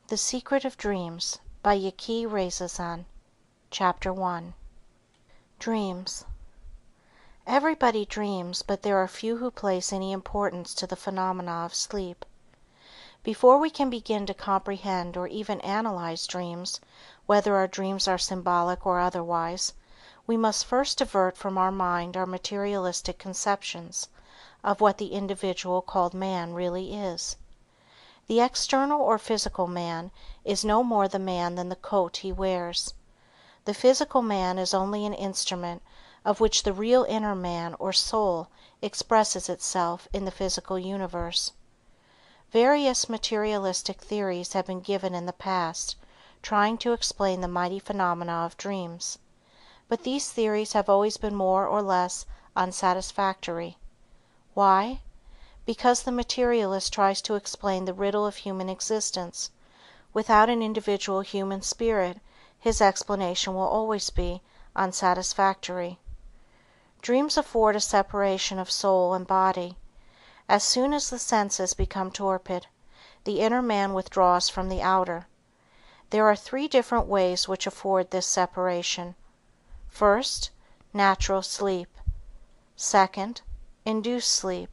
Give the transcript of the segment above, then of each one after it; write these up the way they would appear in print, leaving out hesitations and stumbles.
The Secret of Dreams by Yacki Raizizun. Chapter 1. Dreams. Everybody dreams, but there are few who place any importance to the phenomena of sleep. Before we can begin to comprehend or even analyze dreams, whether our dreams are symbolic or otherwise, we must first divert from our mind our materialistic conceptions of what the individual called man really is. The external or physical man is no more the man than the coat he wears. The physical man is only an instrument of which the real inner man or soul expresses itself in the physical universe. Various materialistic theories have been given in the past, trying to explain the mighty phenomena of dreams, but these theories have always been more or less unsatisfactory. Why? Because the materialist tries to explain the riddle of human existence. Without an individual human spirit, his explanation will always be unsatisfactory. Dreams afford a separation of soul and body. As soon as the senses become torpid, the inner man withdraws from the outer. There are three different ways which afford this separation. First, natural sleep. Second, induced sleep,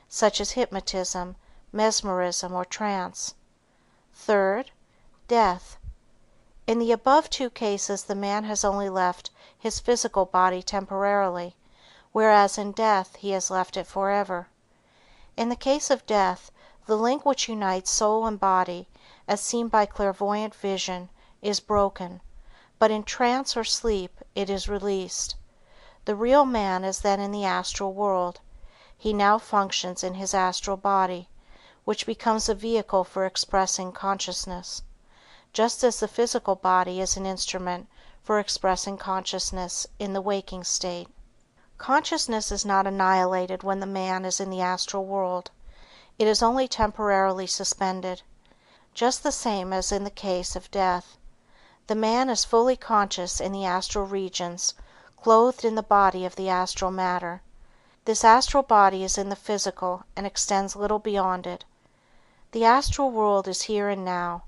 such as hypnotism, mesmerism, or trance. Third, death. In the above two cases the man has only left his physical body temporarily, whereas in death he has left it forever. In the case of death, the link which unites soul and body, as seen by clairvoyant vision, is broken, but in trance or sleep it is released. The real man is then in the astral world. He now functions in his astral body, which becomes a vehicle for expressing consciousness, just as the physical body is an instrument for expressing consciousness in the waking state. Consciousness is not annihilated when the man is in the astral world. It is only temporarily suspended. Just the same as in the case of death. The man is fully conscious in the astral regions, clothed in the body of the astral matter. This astral body is in the physical and extends little beyond it. The astral world is here and now,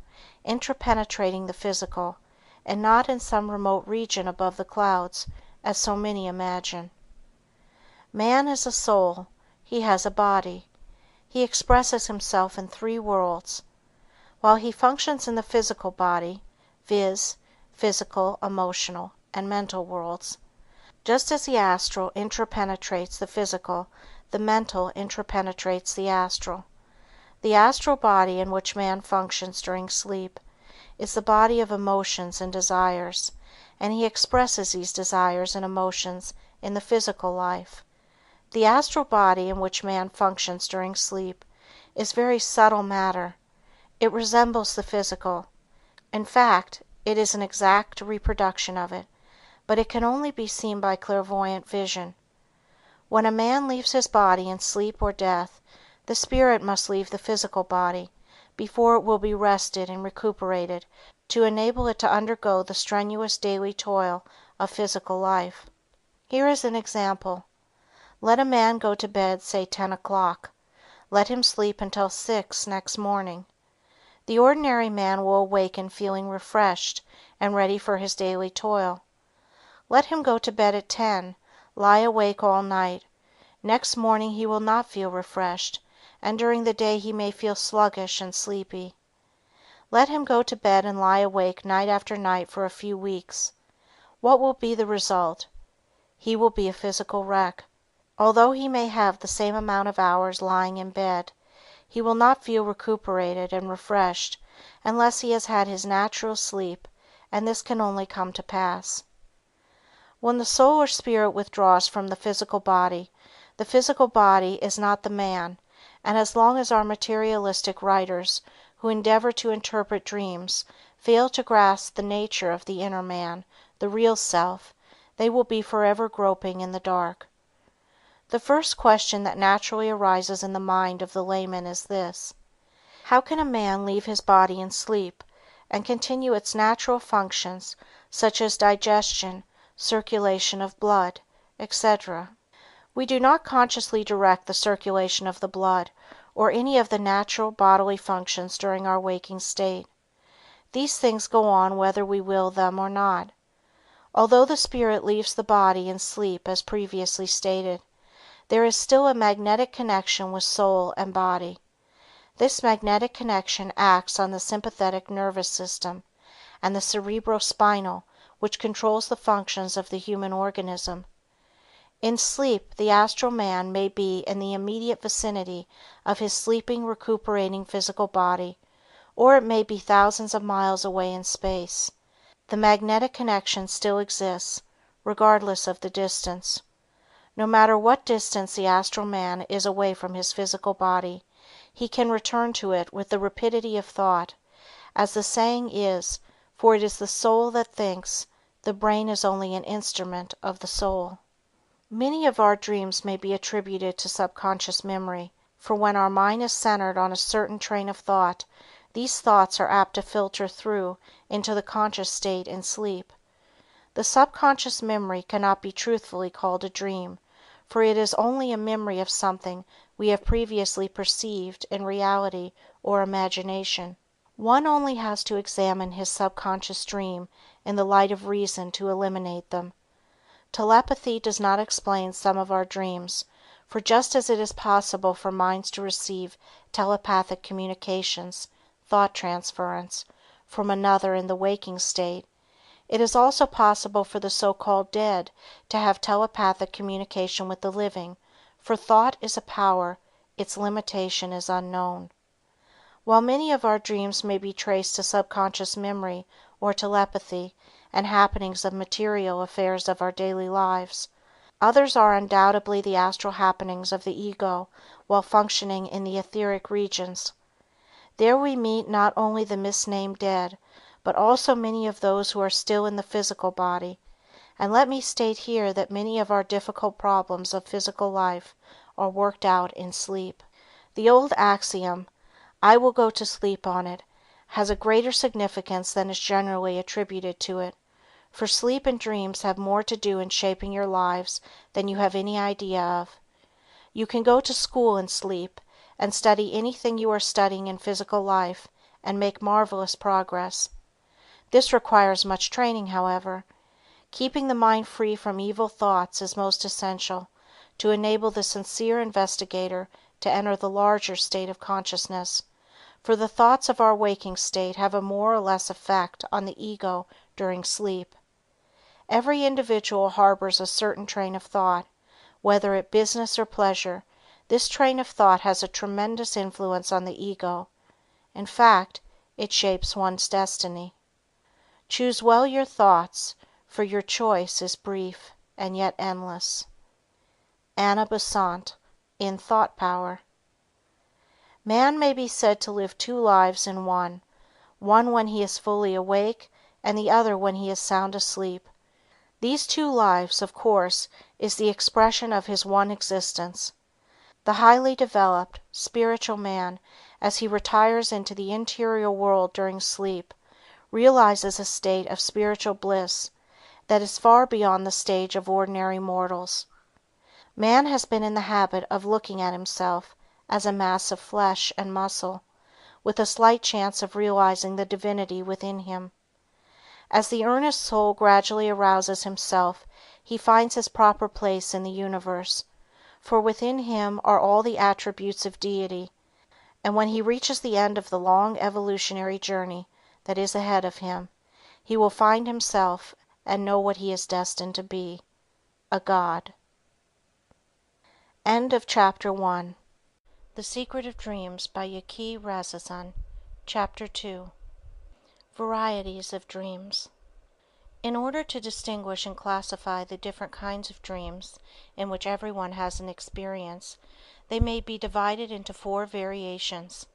interpenetrating the physical, and not in some remote region above the clouds, as so many imagine. Man is a soul. He has a body. He expresses himself in three worlds. While he functions in the physical body, viz., physical, emotional, and mental worlds. Just as the astral interpenetrates the physical, the mental interpenetrates the astral. The astral body in which man functions during sleep is the body of emotions and desires, and he expresses these desires and emotions in the physical life. The astral body in which man functions during sleep is very subtle matter. It resembles the physical. In fact, it is an exact reproduction of it, but it can only be seen by clairvoyant vision. When a man leaves his body in sleep or death, the spirit must leave the physical body before it will be rested and recuperated to enable it to undergo the strenuous daily toil of physical life. Here is an example. Let a man go to bed, say 10 o'clock. Let him sleep until 6 next morning. The ordinary man will awaken feeling refreshed and ready for his daily toil. Let him go to bed at 10, lie awake all night. Next morning he will not feel refreshed, and during the day he may feel sluggish and sleepy. Let him go to bed and lie awake night after night for a few weeks. What will be the result? He will be a physical wreck. Although he may have the same amount of hours lying in bed, he will not feel recuperated and refreshed unless he has had his natural sleep, and this can only come to pass. When the soul or spirit withdraws from the physical body is not the man, and as long as our materialistic writers who endeavor to interpret dreams fail to grasp the nature of the inner man, the real self, they will be forever groping in the dark. The first question that naturally arises in the mind of the layman is this: how can a man leave his body in sleep and continue its natural functions such as digestion, circulation of blood, etc.? We do not consciously direct the circulation of the blood or any of the natural bodily functions during our waking state. These things go on whether we will them or not. Although the spirit leaves the body in sleep as previously stated, there is still a magnetic connection with soul and body. This magnetic connection acts on the sympathetic nervous system and the cerebrospinal, which controls the functions of the human organism. In sleep, the astral man may be in the immediate vicinity of his sleeping, recuperating physical body, or it may be thousands of miles away in space. The magnetic connection still exists, regardless of the distance. No matter what distance the astral man is away from his physical body, he can return to it with the rapidity of thought, as the saying is, for it is the soul that thinks, the brain is only an instrument of the soul. Many of our dreams may be attributed to subconscious memory, for when our mind is centered on a certain train of thought, these thoughts are apt to filter through into the conscious state in sleep. The subconscious memory cannot be truthfully called a dream, for it is only a memory of something we have previously perceived in reality or imagination. One only has to examine his subconscious dream in the light of reason to eliminate them. Telepathy does not explain some of our dreams, for just as it is possible for minds to receive telepathic communications, thought transference, from another in the waking state, it is also possible for the so-called dead to have telepathic communication with the living, for thought is a power, its limitation is unknown. While many of our dreams may be traced to subconscious memory or telepathy and happenings of material affairs of our daily lives, others are undoubtedly the astral happenings of the ego while functioning in the etheric regions. There we meet not only the misnamed dead, but also many of those who are still in the physical body, and let me state here that many of our difficult problems of physical life are worked out in sleep. The old axiom, "I will go to sleep on it," has a greater significance than is generally attributed to it, for sleep and dreams have more to do in shaping your lives than you have any idea of. You can go to school in sleep, and study anything you are studying in physical life, and make marvelous progress. This requires much training, however. Keeping the mind free from evil thoughts is most essential to enable the sincere investigator to enter the larger state of consciousness, for the thoughts of our waking state have a more or less effect on the ego during sleep. Every individual harbors a certain train of thought. Whether it business or pleasure, this train of thought has a tremendous influence on the ego. In fact, it shapes one's destiny. Choose well your thoughts, for your choice is brief and yet endless. Anna Besant, in Thought Power. Man may be said to live two lives in one when he is fully awake, and the other when he is sound asleep. These two lives, of course, is the expression of his one existence. The highly developed, spiritual man, as he retires into the interior world during sleep, realizes a state of spiritual bliss that is far beyond the stage of ordinary mortals. Man has been in the habit of looking at himself as a mass of flesh and muscle, with a slight chance of realizing the divinity within him. As the earnest soul gradually arouses himself, he finds his proper place in the universe, for within him are all the attributes of deity, and when he reaches the end of the long evolutionary journey that is ahead of him, he will find himself and know what he is destined to be, a god. End of Chapter 1. The Secret of Dreams by Yacki Raizizun. Chapter 2. Varieties of Dreams. In order to distinguish and classify the different kinds of dreams in which everyone has an experience, they may be divided into 4 variations.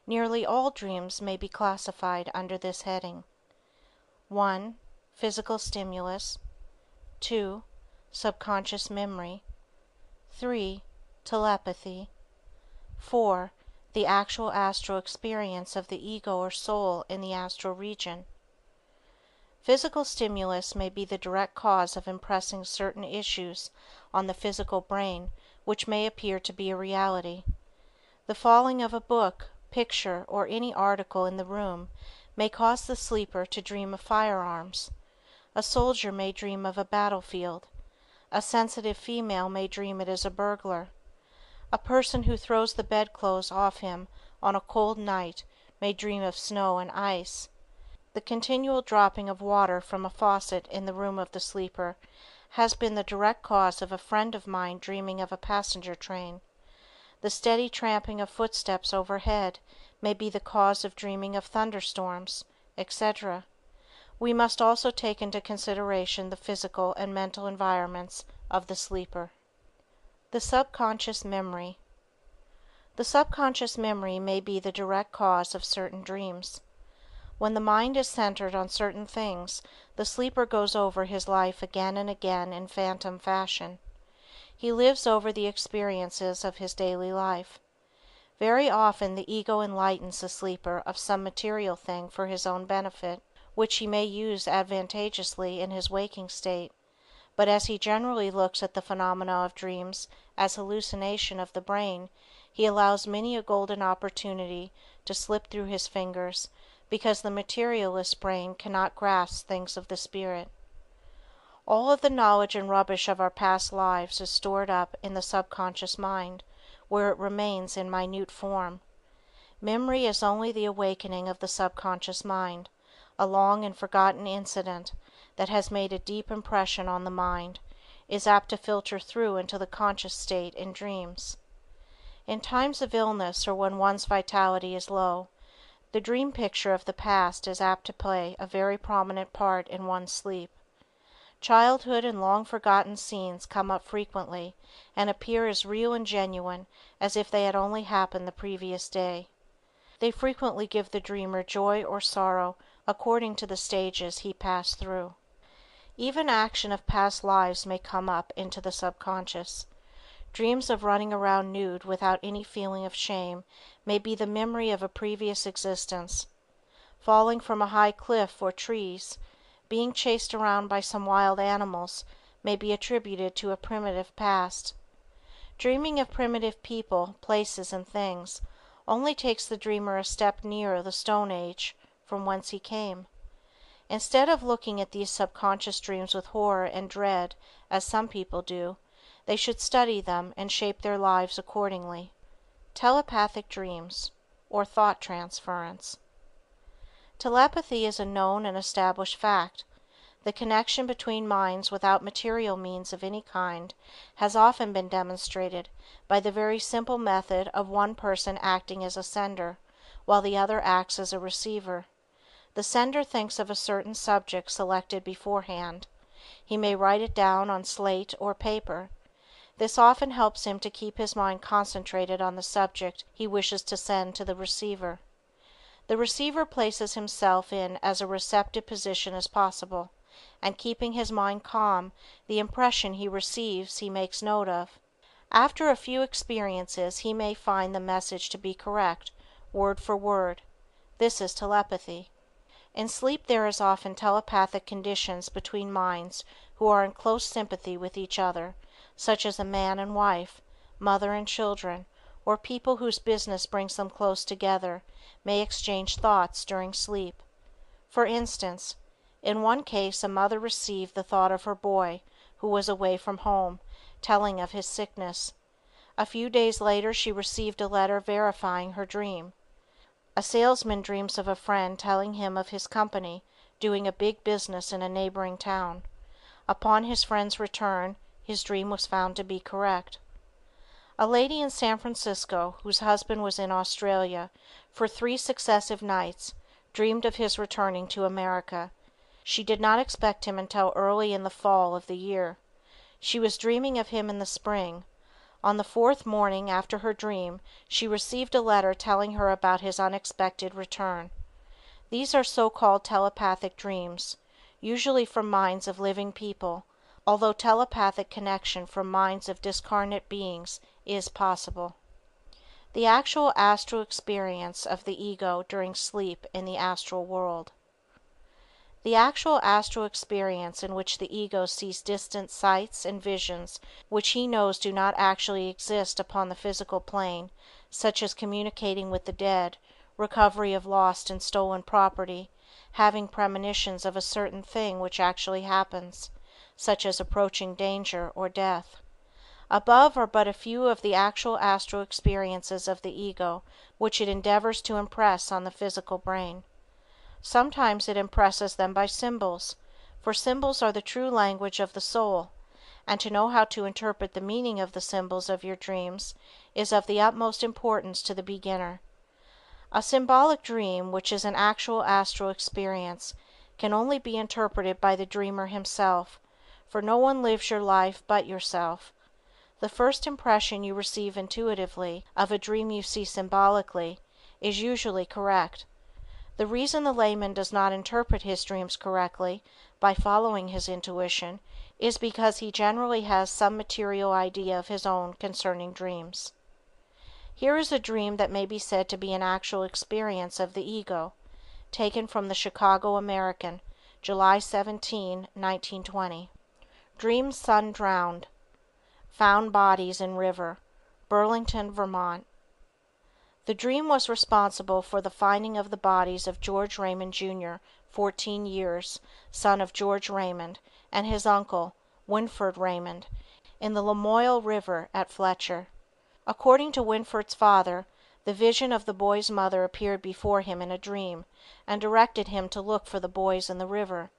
Nearly all dreams may be classified under this heading. 1. Physical stimulus. 2. Subconscious memory. 3. Telepathy. 4. The actual astral experience of the ego or soul in the astral region. Physical stimulus may be the direct cause of impressing certain issues on the physical brain which may appear to be a reality. The falling of a book, picture, or any article in the room may cause the sleeper to dream of firearms. A soldier may dream of a battlefield. A sensitive female may dream it is a burglar. A person who throws the bedclothes off him on a cold night may dream of snow and ice. The continual dropping of water from a faucet in the room of the sleeper has been the direct cause of a friend of mine dreaming of a passenger train. The steady tramping of footsteps overhead may be the cause of dreaming of thunderstorms, etc. We must also take into consideration the physical and mental environments of the sleeper. The subconscious memory. The subconscious memory may be the direct cause of certain dreams. When the mind is centered on certain things, the sleeper goes over his life again and again in phantom fashion. He lives over the experiences of his daily life. Very often the ego enlightens the sleeper of some material thing for his own benefit, which he may use advantageously in his waking state, but as he generally looks at the phenomena of dreams as hallucination of the brain, he allows many a golden opportunity to slip through his fingers, because the materialist brain cannot grasp things of the spirit. All of the knowledge and rubbish of our past lives is stored up in the subconscious mind, where it remains in minute form. Memory is only the awakening of the subconscious mind. A long and forgotten incident that has made a deep impression on the mind is apt to filter through into the conscious state in dreams. In times of illness or when one's vitality is low, the dream picture of the past is apt to play a very prominent part in one's sleep. Childhood and long forgotten scenes come up frequently and appear as real and genuine as if they had only happened the previous day. They frequently give the dreamer joy or sorrow according to the stages he passed through. Even action of past lives may come up into the subconscious. Dreams of running around nude without any feeling of shame may be the memory of a previous existence. Falling from a high cliff or trees, being chased around by some wild animals may be attributed to a primitive past. Dreaming of primitive people, places, and things only takes the dreamer a step nearer the Stone Age from whence he came. Instead of looking at these subconscious dreams with horror and dread, as some people do, they should study them and shape their lives accordingly. Telepathic dreams, or thought transference. Telepathy is a known and established fact. The connection between minds without material means of any kind has often been demonstrated by the very simple method of one person acting as a sender, while the other acts as a receiver. The sender thinks of a certain subject selected beforehand. He may write it down on slate or paper. This often helps him to keep his mind concentrated on the subject he wishes to send to the receiver. The receiver places himself in as receptive position as possible, and keeping his mind calm, the impression he receives he makes note of. After a few experiences he may find the message to be correct, word for word. This is telepathy. In sleep there is often telepathic conditions between minds who are in close sympathy with each other, such as a man and wife, mother and children, or people whose business brings them close together, may exchange thoughts during sleep. For instance, in one case a mother received the thought of her boy, who was away from home, telling of his sickness. A few days later she received a letter verifying her dream. A salesman dreams of a friend telling him of his company doing a big business in a neighboring town. Upon his friend's return, his dream was found to be correct. A lady in San Francisco, whose husband was in Australia, for 3 successive nights, dreamed of his returning to America. She did not expect him until early in the fall of the year. She was dreaming of him in the spring. On the 4th morning after her dream, she received a letter telling her about his unexpected return. These are so-called telepathic dreams, usually from minds of living people, although telepathic connection from minds of discarnate beings is possible. The actual astral experience of the ego during sleep in the astral world. The actual astral experience in which the ego sees distant sights and visions which he knows do not actually exist upon the physical plane, such as communicating with the dead, recovery of lost and stolen property, having premonitions of a certain thing which actually happens, such as approaching danger or death. Above are but a few of the actual astral experiences of the ego which it endeavors to impress on the physical brain. Sometimes it impresses them by symbols, for symbols are the true language of the soul, and to know how to interpret the meaning of the symbols of your dreams is of the utmost importance to the beginner. A symbolic dream, which is an actual astral experience, can only be interpreted by the dreamer himself, for no one lives your life but yourself. The first impression you receive intuitively of a dream you see symbolically is usually correct. The reason the layman does not interpret his dreams correctly by following his intuition is because he generally has some material idea of his own concerning dreams. Here is a dream that may be said to be an actual experience of the ego, taken from the Chicago American, July 17, 1920. Dream son drowned. Found bodies in river, Burlington, Vermont. The dream was responsible for the finding of the bodies of George Raymond, Jr., 14 years, son of George Raymond, and his uncle, Winford Raymond, in the Lamoille River at Fletcher. According to Winford's father, the vision of the boy's mother appeared before him in a dream, and directed him to look for the boys in the river.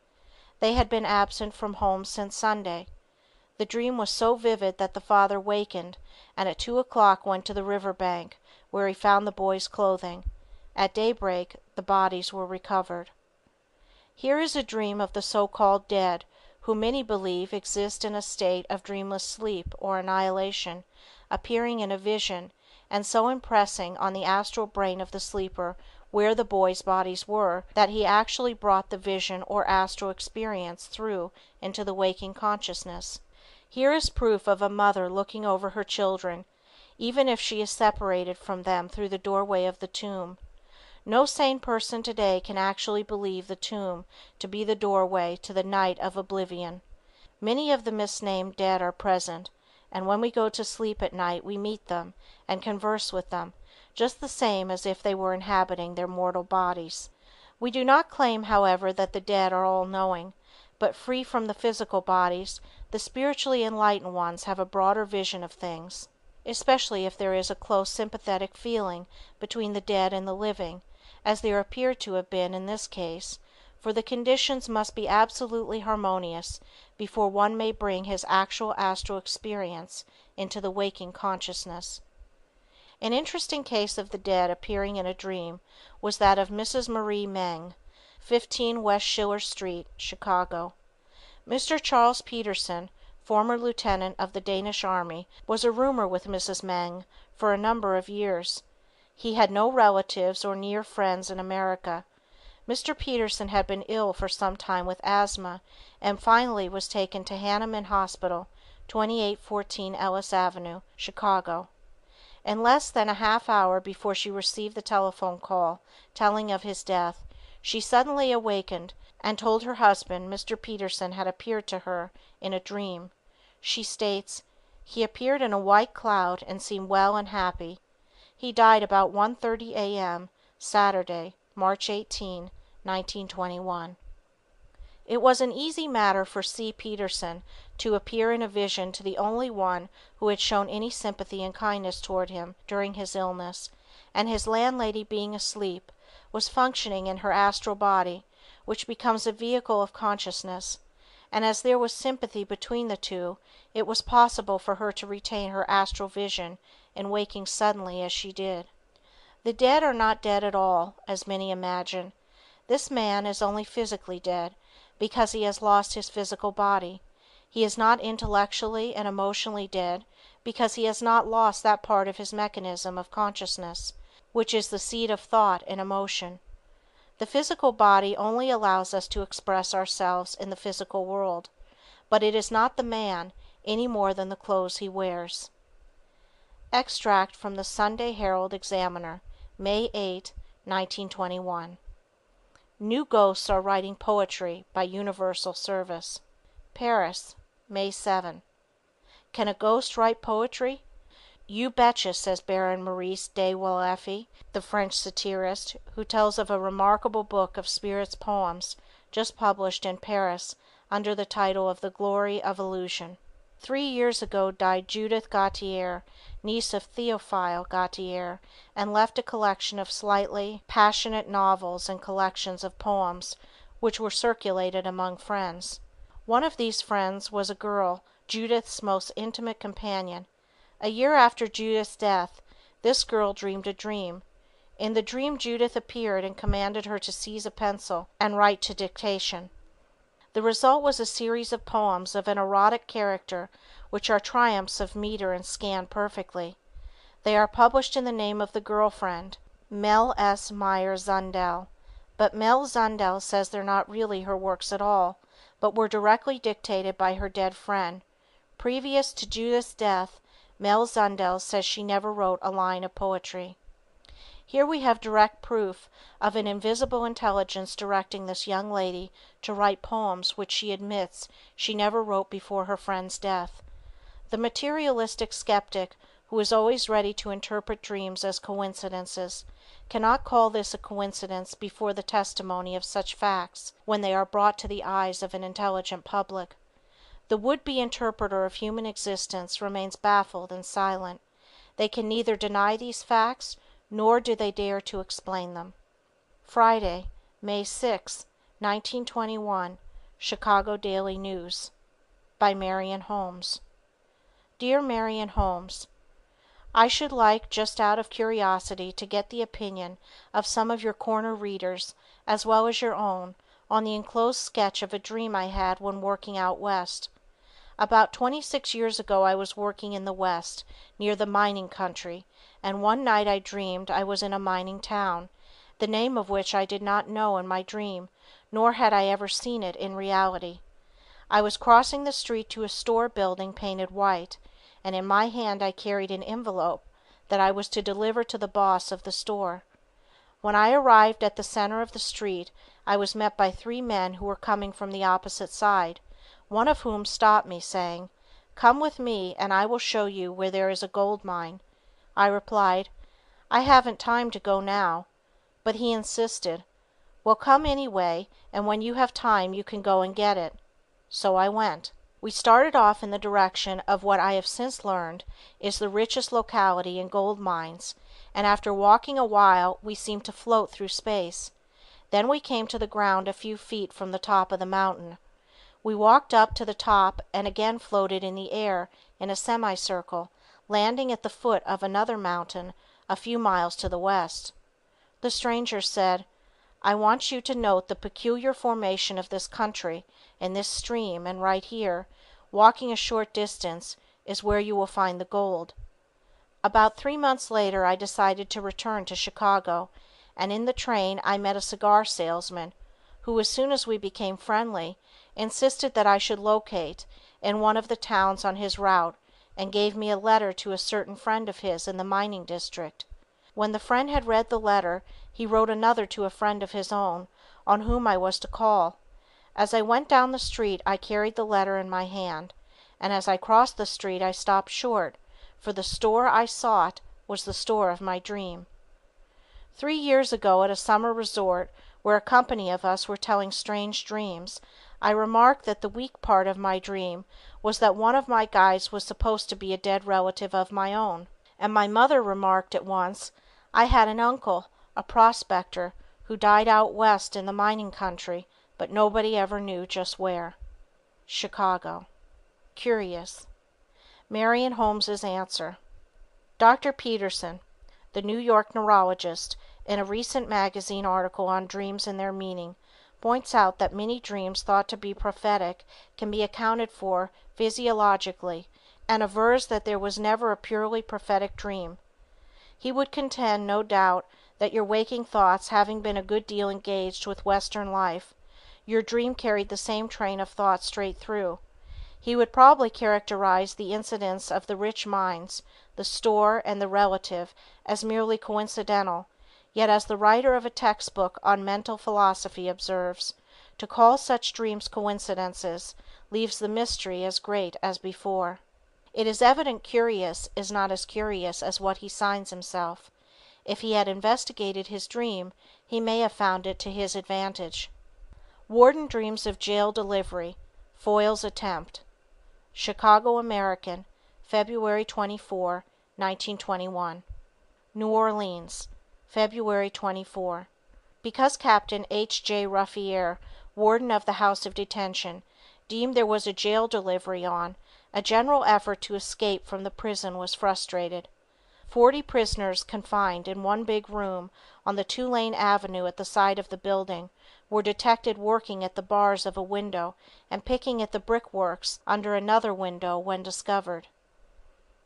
They had been absent from home since Sunday. The dream was so vivid that the father wakened, and at 2 o'clock went to the river bank, where he found the boys' clothing. At daybreak the bodies were recovered. Here is a dream of the so-called dead, who many believe exist in a state of dreamless sleep or annihilation, appearing in a vision, and so impressing on the astral brain of the sleeper where the boys' bodies were, that he actually brought the vision or astral experience through into the waking consciousness. Here is proof of a mother looking over her children, even if she is separated from them through the doorway of the tomb. No sane person today can actually believe the tomb to be the doorway to the night of oblivion. Many of the misnamed dead are present, and when we go to sleep at night we meet them and converse with them, just the same as if they were inhabiting their mortal bodies. We do not claim, however, that the dead are all-knowing, but free from the physical bodies, the spiritually enlightened ones have a broader vision of things, especially if there is a close sympathetic feeling between the dead and the living, as there appeared to have been in this case, for the conditions must be absolutely harmonious before one may bring his actual astral experience into the waking consciousness. An interesting case of the dead appearing in a dream was that of Mrs. Marie Meng, 15 West Schiller Street, Chicago. Mr. Charles Peterson, former lieutenant of the Danish Army, was a roomer with Mrs. Meng for a number of years. He had no relatives or near friends in America. Mr. Peterson had been ill for some time with asthma, and finally was taken to Hahnemann Hospital, 2814 Ellis Avenue, Chicago. In less than a half hour before she received the telephone call telling of his death, she suddenly awakened and told her husband Mr. Peterson had appeared to her in a dream. She states, "He appeared in a white cloud and seemed well and happy. He died about 1:30 a.m. Saturday, March 18, 1921." It was an easy matter for C. Peterson to appear in a vision to the only one who had shown any sympathy and kindness toward him during his illness, and his landlady, being asleep, was functioning in her astral body, which becomes a vehicle of consciousness, and as there was sympathy between the two, it was possible for her to retain her astral vision in waking suddenly as she did. The dead are not dead at all, as many imagine. This man is only physically dead, because he has lost his physical body. He is not intellectually and emotionally dead, because he has not lost that part of his mechanism of consciousness, which is the seat of thought and emotion. The physical body only allows us to express ourselves in the physical world, but it is not the man any more than the clothes he wears. Extract from the Sunday Herald Examiner, May 8, 1921. New Ghosts Are Writing Poetry by Universal Service. Paris, May 7. Can a ghost write poetry? You betcha, says Baron Maurice de Waleffe, the French satirist, who tells of a remarkable book of spirits' poems just published in Paris under the title of The Glory of Illusion. 3 years ago died Judith Gautier, niece of Théophile Gautier, and left a collection of slightly passionate novels and collections of poems which were circulated among friends. One of these friends was a girl, Judith's most intimate companion. A year after Judith's death, this girl dreamed a dream. In the dream Judith appeared and commanded her to seize a pencil and write to dictation. The result was a series of poems of an erotic character which are triumphs of meter and scan perfectly. They are published in the name of the girl friend, Mlle S. Meyer Zundel, but Mlle Zundel says they're not really her works at all, but were directly dictated by her dead friend. Previous to Judith's death, Mlle Zundel says she never wrote a line of poetry. Here we have direct proof of an invisible intelligence directing this young lady to write poems which she admits she never wrote before her friend's death. The materialistic skeptic, who is always ready to interpret dreams as coincidences, cannot call this a coincidence before the testimony of such facts when they are brought to the eyes of an intelligent public. The would-be interpreter of human existence remains baffled and silent. They can neither deny these facts nor do they dare to explain them. Friday, May 6, 1921, Chicago Daily News. By Marion Holmes. Dear Marion Holmes, I should like, just out of curiosity, to get the opinion of some of your corner readers, as well as your own, on the enclosed sketch of a dream I had when working out West. About 26 years ago I was working in the West, near the mining country, and one night I dreamed I was in a mining town, the name of which I did not know in my dream, nor had I ever seen it in reality. I was crossing the street to a store building painted white, and in my hand I carried an envelope that I was to deliver to the boss of the store. When I arrived at the center of the street, I was met by 3 men who were coming from the opposite side, one of whom stopped me, saying, "Come with me and I will show you where there is a gold mine." I replied, "I haven't time to go now," but he insisted, "Well, come anyway, and when you have time you can go and get it." So I went. We started off in the direction of what I have since learned is the richest locality in gold mines, and after walking a while we seemed to float through space. Then we came to the ground a few feet from the top of the mountain. We walked up to the top and again floated in the air in a semicircle, landing at the foot of another mountain a few miles to the west. The stranger said, "I want you to note the peculiar formation of this country and this stream, and right here, walking a short distance, is where you will find the gold." About 3 months later I decided to return to Chicago, and in the train I met a cigar salesman, who, as soon as we became friendly, insisted that I should locate in one of the towns on his route, and gave me a letter to a certain friend of his in the mining district. When the friend had read the letter, he wrote another to a friend of his own, on whom I was to call. As I went down the street I carried the letter in my hand, and as I crossed the street I stopped short, for the store I sought was the store of my dream. 3 years ago, at a summer resort, where a company of us were telling strange dreams, I remarked that the weak part of my dream was that one of my guides was supposed to be a dead relative of my own, and my mother remarked at once, "I had an uncle, a prospector, who died out west in the mining country, but nobody ever knew just where." Chicago. Curious. Marion Holmes's answer. Dr. Peterson, the New York neurologist, in a recent magazine article on dreams and their meaning, points out that many dreams thought to be prophetic can be accounted for physiologically, and avers that there was never a purely prophetic dream. He would contend, no doubt, that your waking thoughts having been a good deal engaged with Western life, your dream carried the same train of thought straight through. He would probably characterize the incidents of the rich mines, the store, and the relative as merely coincidental, yet, as the writer of a textbook on mental philosophy observes, to call such dreams coincidences leaves the mystery as great as before. It is evident Curious is not as curious as what he signs himself. If he had investigated his dream, he may have found it to his advantage. Warden dreams of jail delivery, foils attempt. Chicago American, February 24, 1921. New Orleans, February 24. Because Captain H.J. Ruffier, warden of the House of Detention, deemed there was a jail delivery on, a general effort to escape from the prison was frustrated. 40 prisoners confined in one big room on the Tulane Avenue at the side of the building were detected working at the bars of a window and picking at the brickworks under another window when discovered.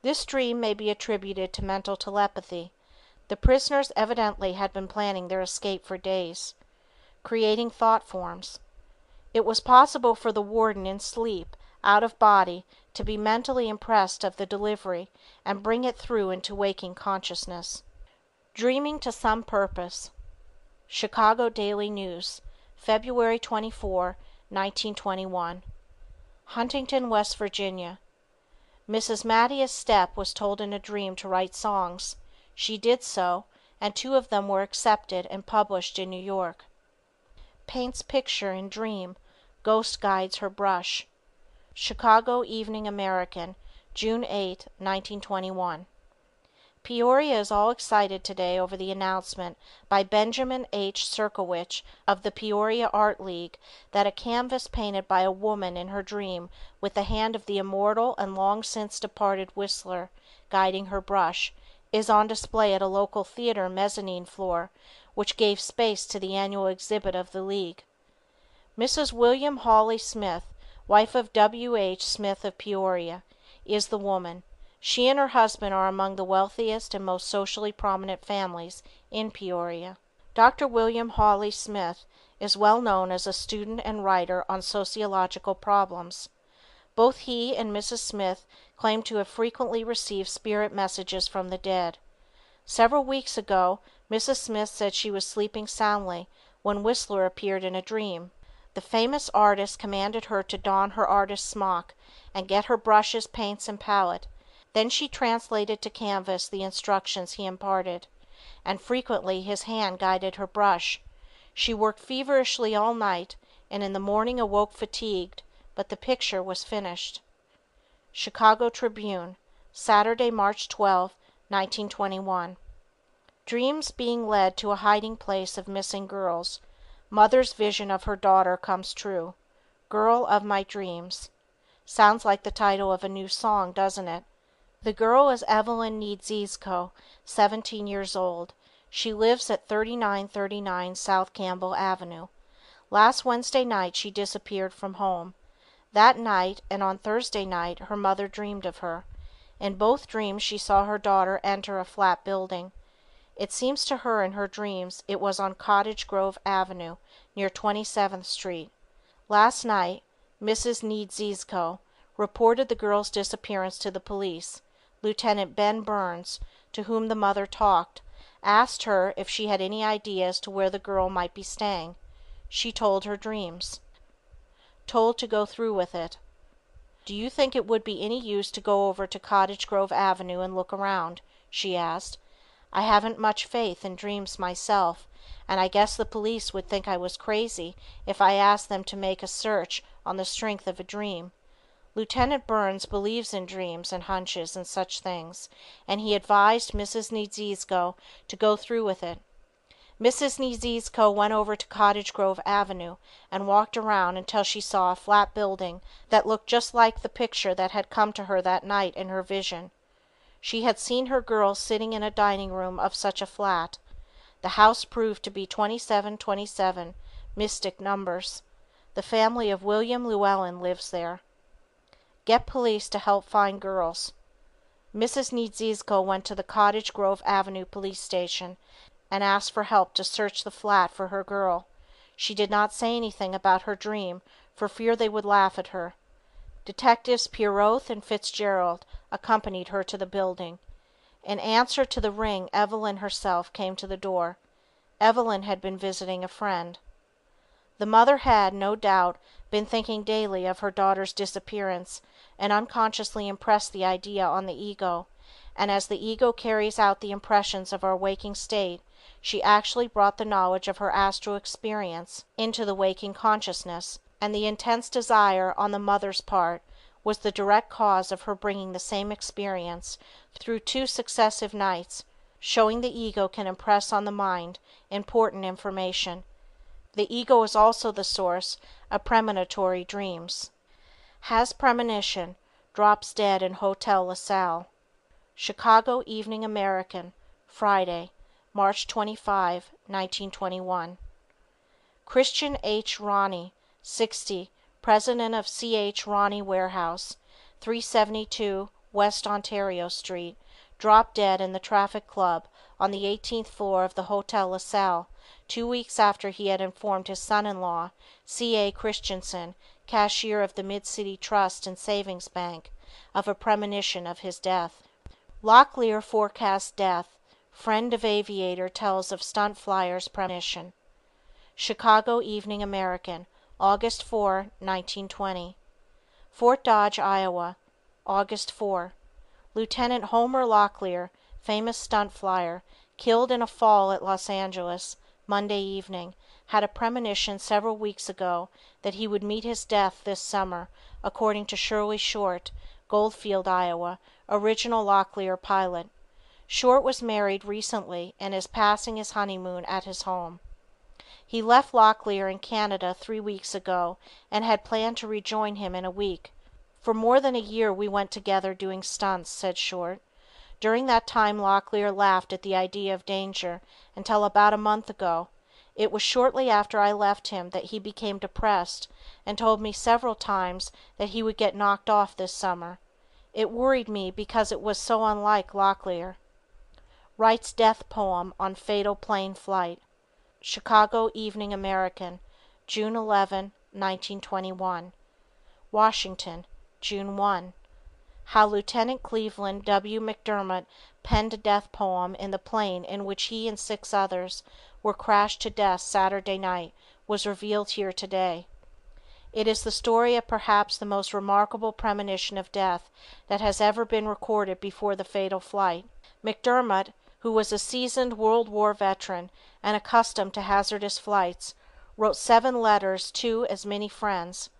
This dream may be attributed to mental telepathy. The prisoners evidently had been planning their escape for days. Creating thought forms. It was possible for the warden in sleep, out of body, to be mentally impressed of the delivery and bring it through into waking consciousness. Dreaming to some purpose. Chicago Daily News, February 24, 1921. Huntington, West Virginia. Mrs. Mattias Stepp was told in a dream to write songs. She did so, and 2 of them were accepted and published in New York. Paints picture in dream. Ghost guides her brush. Chicago Evening American, June 8, 1921. Peoria is all excited today over the announcement by Benjamin H. Serkowich of the Peoria Art League that a canvas painted by a woman in her dream with the hand of the immortal and long since departed Whistler guiding her brush is on display at a local theater mezzanine floor, which gave space to the annual exhibit of the league. Mrs. William Hawley Smith, wife of W. H. Smith of Peoria, is the woman. She and her husband are among the wealthiest and most socially prominent families in Peoria. Dr. William Hawley Smith is well known as a student and writer on sociological problems. Both he and Mrs. Smith claim to have frequently received spirit messages from the dead. Several weeks ago, Mrs. Smith said she was sleeping soundly when Whistler appeared in a dream. The famous artist commanded her to don her artist's smock and get her brushes, paints, and palette. Then she translated to canvas the instructions he imparted, and frequently his hand guided her brush. She worked feverishly all night, and in the morning awoke fatigued, but the picture was finished. Chicago Tribune, Saturday, March 12, 1921. Dreams being led to a hiding place of missing girls. Mother's vision of her daughter comes true. Girl of my dreams. Sounds like the title of a new song, doesn't it? The girl is Evelyn Niedziezko, 17 years old. She lives at 3939 South Campbell Avenue. Last Wednesday night she disappeared from home. That night and on Thursday night her mother dreamed of her. In both dreams she saw her daughter enter a flat building. It seems to her in her dreams it was on Cottage Grove Avenue, near 27th Street. Last night, Mrs. Niedziezko reported the girl's disappearance to the police. Lieutenant Ben Burns, to whom the mother talked, asked her if she had any idea as to where the girl might be staying. She told her dreams. Told to go through with it. Do you think it would be any use to go over to Cottage Grove Avenue and look around? She asked. I haven't much faith in dreams myself, and I guess the police would think I was crazy if I asked them to make a search on the strength of a dream. Lieutenant Burns believes in dreams and hunches and such things, and he advised Mrs. Niedziezko to go through with it. Mrs. Niedziezko went over to Cottage Grove Avenue and walked around until she saw a flat building that looked just like the picture that had come to her that night in her vision. She had seen her girl sitting in a dining room of such a flat. The house proved to be 2727, mystic numbers. The family of William Llewellyn lives there. Get police to help find girls. Mrs. Niedziezko went to the Cottage Grove Avenue police station and asked for help to search the flat for her girl. She did not say anything about her dream for fear they would laugh at her. Detectives Pieroth and Fitzgerald accompanied her to the building. In answer to the ring, Evelyn herself came to the door. Evelyn had been visiting a friend. The mother had, no doubt, been thinking daily of her daughter's disappearance, and unconsciously impressed the idea on the ego, and as the ego carries out the impressions of our waking state, she actually brought the knowledge of her astral experience into the waking consciousness, and the intense desire on the mother's part was the direct cause of her bringing the same experience through 2 successive nights, showing the ego can impress on the mind important information. The ego is also the source of premonitory dreams. Has premonition, drops dead in Hotel LaSalle. Chicago Evening American, Friday, March 25, 1921. Christian H. Roney, 60, president of C.H. Roney Warehouse, 372 West Ontario Street, dropped dead in the Traffic Club on the 18th floor of the Hotel LaSalle 2 weeks after he had informed his son-in-law, C.A. Christensen, cashier of the Mid-City Trust and Savings Bank, of a premonition of his death. Locklear forecasts death. Friend of aviator tells of stunt flyer's premonition. Chicago Evening American, August 4, 1920. Fort Dodge, Iowa, August 4. Lieutenant Homer Locklear, famous stunt flyer, killed in a fall at Los Angeles, Monday evening, had a premonition several weeks ago that he would meet his death this summer, according to Shirley Short, Goldfield, Iowa, original Locklear pilot. Short was married recently and is passing his honeymoon at his home. He left Locklear in Canada 3 weeks ago and had planned to rejoin him in a week. For more than a year we went together doing stunts, said Short. During that time Locklear laughed at the idea of danger until about a month ago. It was shortly after I left him that he became depressed and told me several times that he would get knocked off this summer. It worried me because it was so unlike Locklear. Writes death poem on fatal plane flight. Chicago Evening American, June 11, 1921. Washington, June 1. How Lieutenant Cleveland W. McDermott penned a death poem in the plane in which he and 6 others were crashed to death Saturday night was revealed here today. It is the story of perhaps the most remarkable premonition of death that has ever been recorded before the fatal flight. McDermott, who was a seasoned World War veteran and accustomed to hazardous flights, wrote 7 letters to as many friends.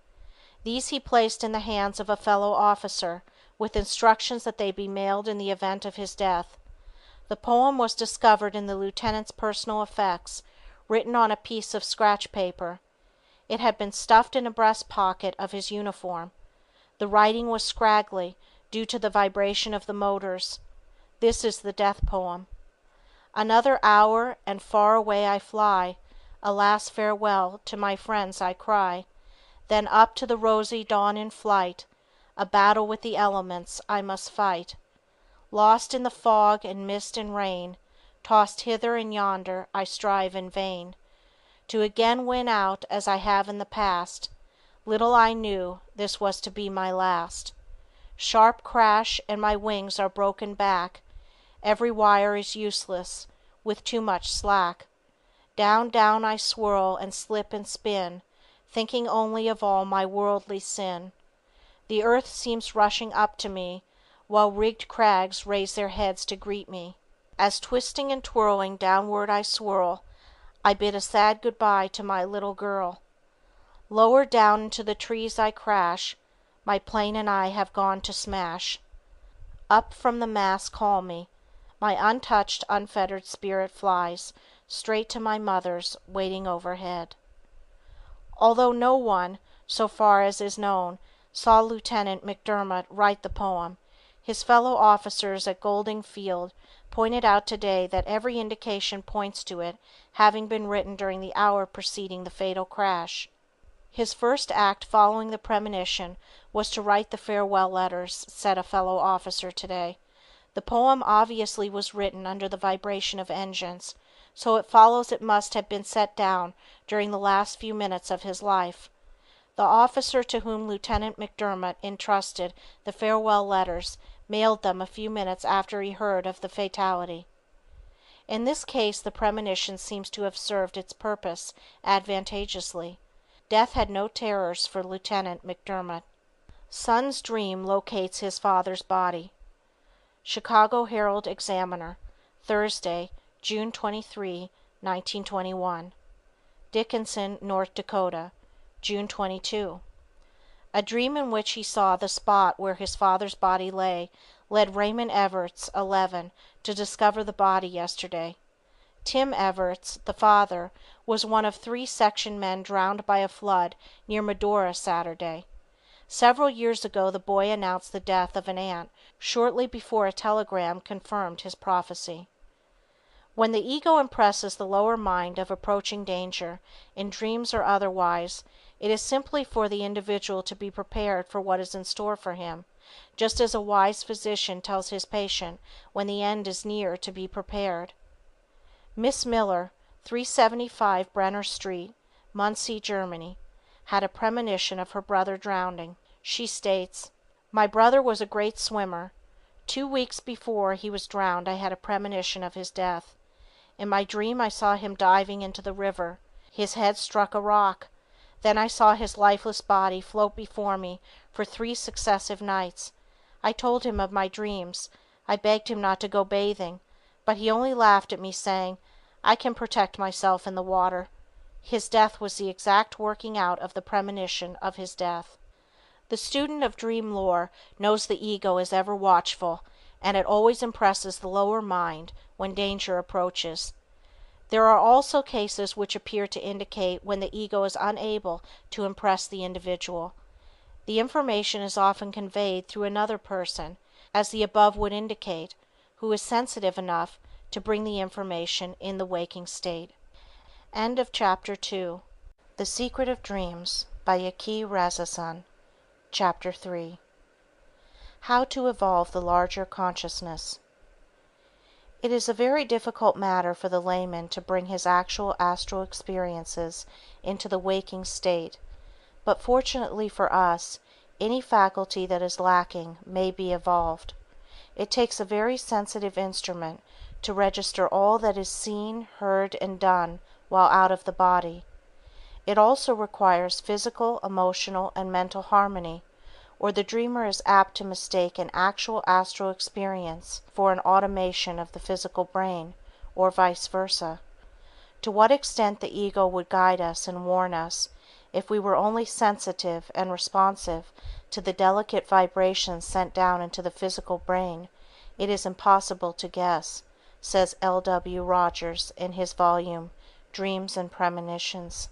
These he placed in the hands of a fellow officer, with instructions that they be mailed in the event of his death. The poem was discovered in the lieutenant's personal effects, written on a piece of scratch paper. It had been stuffed in a breast pocket of his uniform. The writing was scraggly, due to the vibration of the motors. This is the death poem. Another hour, and far away I fly. Alas, farewell, to my friends I cry. Then up to the rosy dawn in flight, a battle with the elements I must fight. Lost in the fog and mist and rain, tossed hither and yonder, I strive in vain to again win out as I have in the past. Little I knew this was to be my last. Sharp crash, and my wings are broken back. Every wire is useless, with too much slack. Down, down I swirl and slip and spin, thinking only of all my worldly sin. The earth seems rushing up to me, while rigged crags raise their heads to greet me. As twisting and twirling downward I swirl, I bid a sad goodbye to my little girl. Lower down into the trees I crash, my plane and I have gone to smash. Up from the mass call me, my untouched, unfettered spirit flies straight to my mother's waiting overhead. Although no one, so far as is known, saw Lieutenant McDermott write the poem, his fellow officers at Golding Field pointed out today that every indication points to it having been written during the hour preceding the fatal crash. His first act following the premonition was to write the farewell letters, said a fellow officer today. The poem obviously was written under the vibration of engines, so it follows it must have been set down during the last few minutes of his life. The officer to whom Lieutenant McDermott entrusted the farewell letters mailed them a few minutes after he heard of the fatality. In this case the premonition seems to have served its purpose advantageously. Death had no terrors for Lieutenant McDermott. Son's dream locates his father's body. Chicago Herald-Examiner, Thursday, June 23, 1921. Dickinson, North Dakota, June 22. A dream in which he saw the spot where his father's body lay led Raymond Everts, 11, to discover the body yesterday. Tim Everts, the father, was one of 3 section men drowned by a flood near Medora Saturday. Several years ago the boy announced the death of an aunt shortly before a telegram confirmed his prophecy. When the ego impresses the lower mind of approaching danger, in dreams or otherwise, it is simply for the individual to be prepared for what is in store for him, just as a wise physician tells his patient when the end is near to be prepared. Miss Miller, 375 Brenner Street, Muncie, Germany, had a premonition of her brother drowning. She states, "My brother was a great swimmer. 2 weeks before he was drowned I had a premonition of his death. In my dream I saw him diving into the river. His head struck a rock. Then I saw his lifeless body float before me for 3 successive nights. I told him of my dreams. I begged him not to go bathing, but he only laughed at me, saying, 'I can protect myself in the water.' His death was the exact working out of the premonition of his death." The student of dream lore knows the ego is ever watchful, and it always impresses the lower mind when danger approaches. There are also cases which appear to indicate when the ego is unable to impress the individual. The information is often conveyed through another person, as the above would indicate, who is sensitive enough to bring the information in the waking state. End of Chapter 2. The Secret of Dreams, by Yacki Raizizun. Chapter 3. How to Evolve the Larger Consciousness. It is a very difficult matter for the layman to bring his actual astral experiences into the waking state, but fortunately for us, any faculty that is lacking may be evolved. It takes a very sensitive instrument to register all that is seen, heard, and done while out of the body. It also requires physical, emotional, and mental harmony, or the dreamer is apt to mistake an actual astral experience for an automation of the physical brain, or vice versa. To what extent the ego would guide us and warn us, if we were only sensitive and responsive to the delicate vibrations sent down into the physical brain, it is impossible to guess, says L.W. Rogers in his volume Dreams and Premonitions.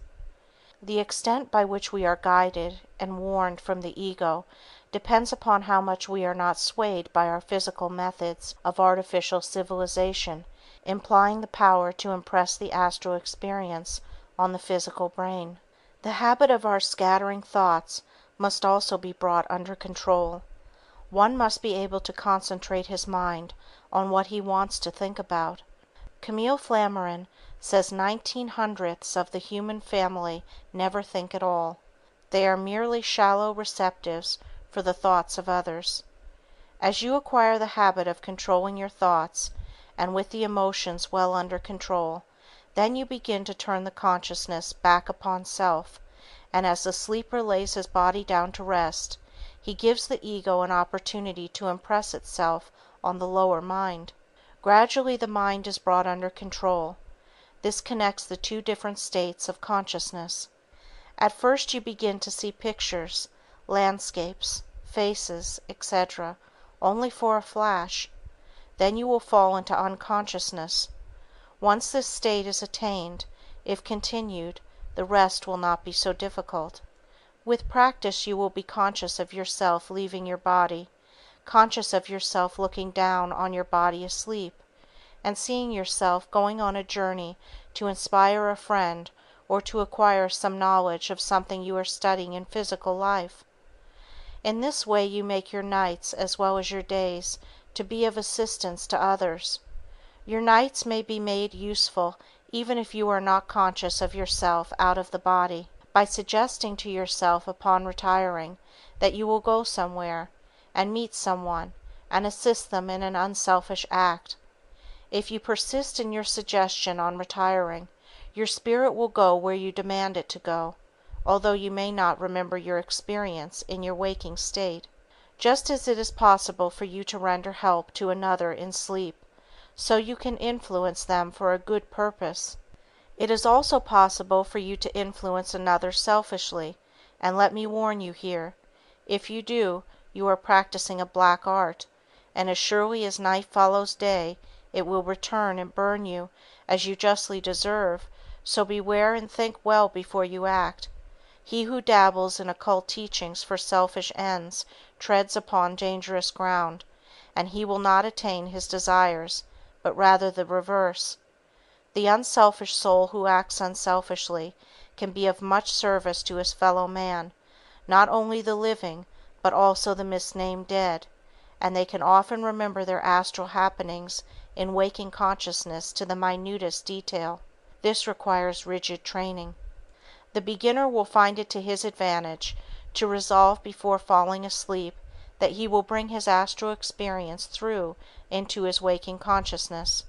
The extent by which we are guided and warned from the ego depends upon how much we are not swayed by our physical methods of artificial civilization implying the power to impress the astral experience on the physical brain. The habit of our scattering thoughts must also be brought under control. One must be able to concentrate his mind on what he wants to think about. Camille Flammarion says 19/100ths of the human family never think at all. They are merely shallow receptives for the thoughts of others. As you acquire the habit of controlling your thoughts, and with the emotions well under control, then you begin to turn the consciousness back upon self, and as the sleeper lays his body down to rest, he gives the ego an opportunity to impress itself on the lower mind. Gradually the mind is brought under control. This connects the 2 different states of consciousness. At first you begin to see pictures, landscapes, faces, etc., only for a flash. Then you will fall into unconsciousness. Once this state is attained, if continued, the rest will not be so difficult. With practice you will be conscious of yourself leaving your body, conscious of yourself looking down on your body asleep, and seeing yourself going on a journey to inspire a friend or to acquire some knowledge of something you are studying in physical life. In this way you make your nights as well as your days to be of assistance to others. Your nights may be made useful even if you are not conscious of yourself out of the body, by suggesting to yourself upon retiring that you will go somewhere, and meet someone, and assist them in an unselfish act. If you persist in your suggestion on retiring, your spirit will go where you demand it to go, although you may not remember your experience in your waking state. Just as it is possible for you to render help to another in sleep, so you can influence them for a good purpose. It is also possible for you to influence another selfishly, and let me warn you here, if you do, you are practicing a black art, and as surely as night follows day, it will return and burn you as you justly deserve, so beware and think well before you act. He who dabbles in occult teachings for selfish ends treads upon dangerous ground, and he will not attain his desires, but rather the reverse. The unselfish soul who acts unselfishly can be of much service to his fellow man, not only the living, but also the misnamed dead, and they can often remember their astral happenings in waking consciousness to the minutest detail. This requires rigid training. The beginner will find it to his advantage to resolve before falling asleep that he will bring his astral experience through into his waking consciousness.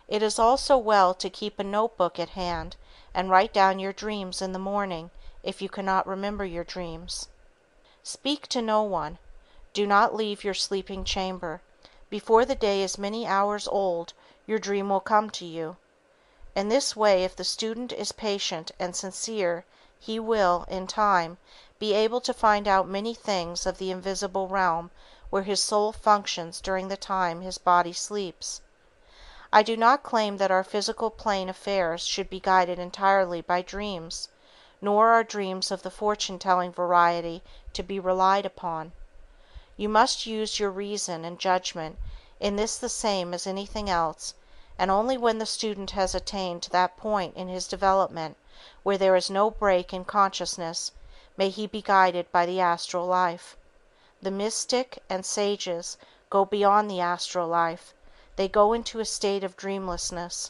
It is also well to keep a notebook at hand and write down your dreams in the morning if you cannot remember your dreams. Speak to no one. Do not leave your sleeping chamber. Before the day is many hours old, your dream will come to you. In this way, if the student is patient and sincere, he will, in time, be able to find out many things of the invisible realm where his soul functions during the time his body sleeps. I do not claim that our physical plane affairs should be guided entirely by dreams, nor are dreams of the fortune-telling variety to be relied upon. You must use your reason and judgment in this the same as anything else, and only when the student has attained to that point in his development where there is no break in consciousness may he be guided by the astral life. The mystic and sages go beyond the astral life, they go into a state of dreamlessness.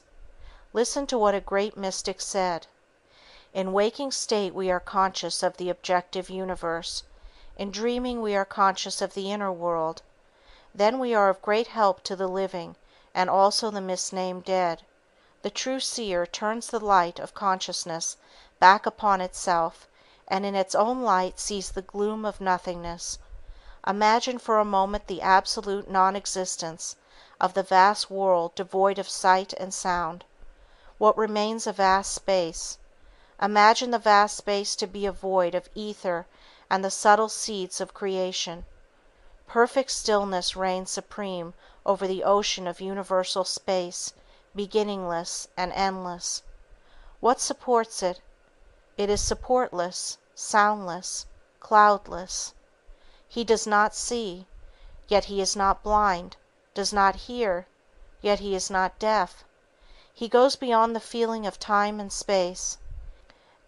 Listen to what a great mystic said: "In waking state we are conscious of the objective universe, in dreaming we are conscious of the inner world. Then we are of great help to the living and also the misnamed dead. The true seer turns the light of consciousness back upon itself and in its own light sees the gloom of nothingness. Imagine for a moment the absolute non-existence of the vast world devoid of sight and sound. What remains a vast space. Imagine the vast space to be a void of ether and the subtle seeds of creation. Perfect stillness reigns supreme over the ocean of universal space, beginningless and endless. What supports it? It is supportless, soundless, cloudless. He does not see, yet he is not blind; does not hear, yet he is not deaf. He goes beyond the feeling of time and space.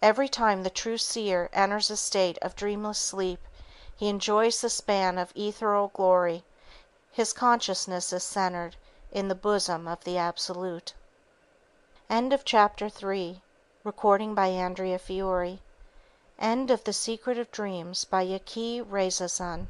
Every time the true seer enters a state of dreamless sleep, he enjoys the span of ethereal glory. His consciousness is centered in the bosom of the Absolute." End of Chapter 3. Recording by Andrea Fiore. End of The Secret of Dreams by Yacki Raizizun.